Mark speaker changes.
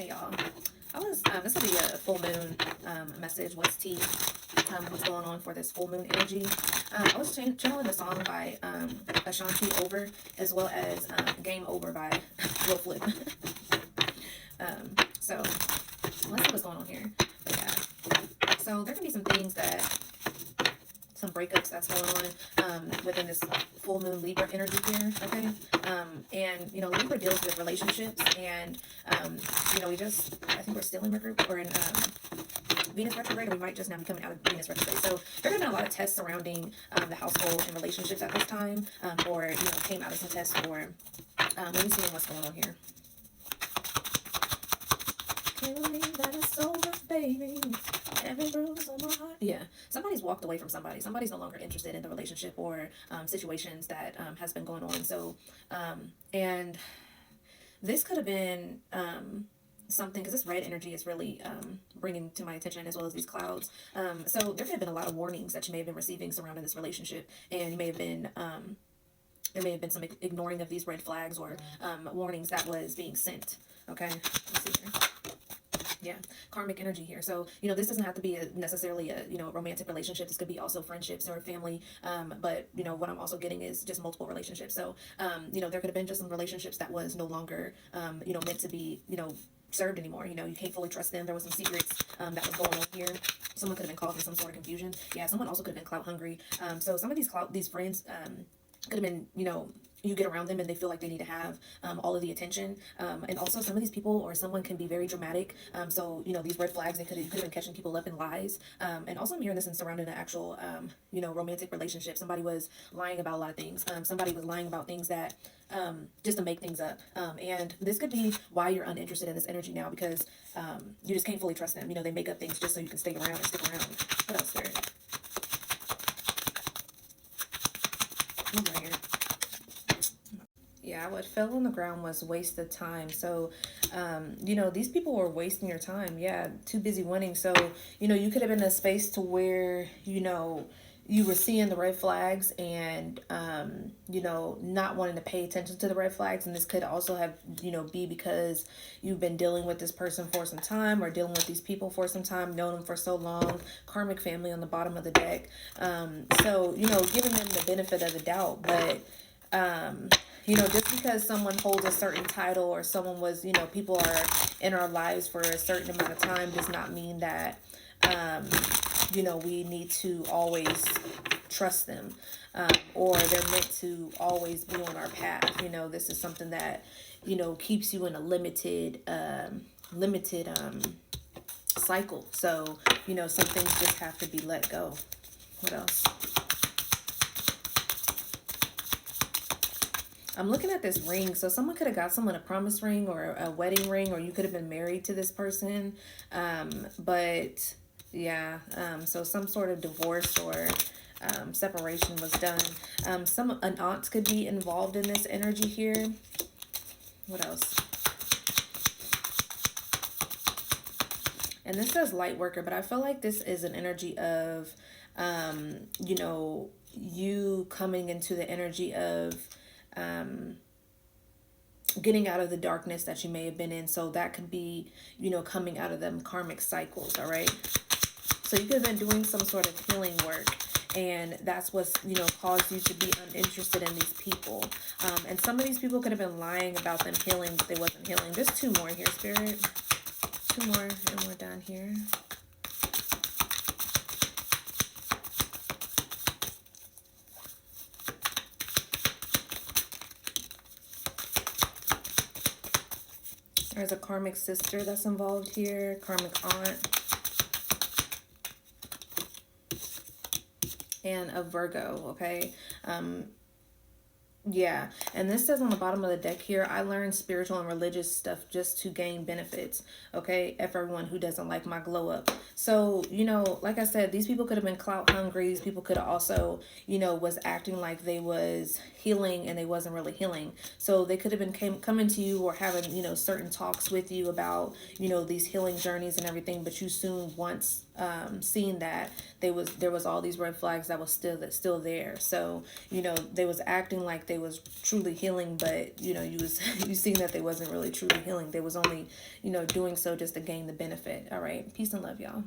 Speaker 1: Hey y'all, this will be a full moon message. What's tea? What's going on for this full moon energy? I was channeling the song by Ashanti Over, as well as Game Over by Will Flip. So let's see what's going on here. But yeah, so there can be some things some breakups that's going on within this full moon Libra energy here, okay? And, Libra deals with relationships and, I think we're still in Mercury, we're in Venus retrograde, or we might just now be coming out of Venus retrograde. So there have been a lot of tests surrounding the household and relationships at this time, or, came out of some tests for, let me see what's going on here. Can't believe that it's over, baby. Every bruise on my heart. Yeah, somebody's walked away from somebody. Somebody's no longer interested in the relationship or situations that has been going on. So, and this could have been something, because this red energy is really bringing to my attention, as well as these clouds. So there could have been a lot of warnings that you may have been receiving surrounding this relationship, and you may have been there may have been some ignoring of these red flags or warnings that was being sent. Okay, let's see here. Yeah, karmic energy here. So, this doesn't have to be necessarily a romantic relationship. This could be also friendships or family. But, what I'm also getting is just multiple relationships. So, there could have been just some relationships that was no longer, meant to be, served anymore. You can't fully trust them. There was some secrets that was going on here. Someone could have been causing some sort of confusion. Yeah, someone also could have been clout hungry. So some of these friends could have been, you get around them and they feel like they need to have all of the attention. And also some of these people or someone can be very dramatic. So, these red flags, you could have been catching people up in lies. And also I'm hearing this in surrounding an actual, romantic relationship. Somebody was lying about a lot of things. Somebody was lying about things that, just to make things up. And this could be why you're uninterested in this energy now, because you just can't fully trust them. They make up things just so you can stay around and stick around. What else there? Right here. Yeah, what fell on the ground was wasted time. So, these people were wasting your time. Yeah, too busy winning. So, you could have been in a space to where, you were seeing the red flags and, not wanting to pay attention to the red flags. And this could also have, be because you've been dealing with this person for some time or dealing with these people for some time, known them for so long, karmic family on the bottom of the deck. So, giving them the benefit of the doubt, but, just because someone holds a certain title or someone was, people are in our lives for a certain amount of time does not mean that, we need to always trust them, or they're meant to always be on our path. This is something that, keeps you in a limited cycle. So, some things just have to be let go. What else? I'm looking at this ring. So someone could have got someone a promise ring or a wedding ring, or you could have been married to this person. But yeah, so some sort of divorce or separation was done. An aunt could be involved in this energy here. What else? And this says light worker, but I feel like this is an energy of, you coming into the energy of getting out of the darkness that you may have been in. So that could be, coming out of them karmic cycles. All right. So you could have been doing some sort of healing work, and that's what's, caused you to be uninterested in these people. And some of these people could have been lying about them healing, but they wasn't healing. There's two more here, Spirit. Two more, and we're down here. There's a karmic sister that's involved here, karmic aunt, and a Virgo, okay? Yeah, and this says on the bottom of the deck here, I learned spiritual and religious stuff just to gain benefits, okay, for everyone who doesn't like my glow up. So, like I said, these people could have been clout hungry. These people could have also, was acting like they was healing and they wasn't really healing. So they could have been coming to you or having, certain talks with you about, these healing journeys and everything, but you soon once seeing that there was all these red flags that was still there. So they was acting like they was truly healing, but you was you seen that they wasn't really truly healing. They was only doing so just to gain the benefit. All right, peace and love, y'all.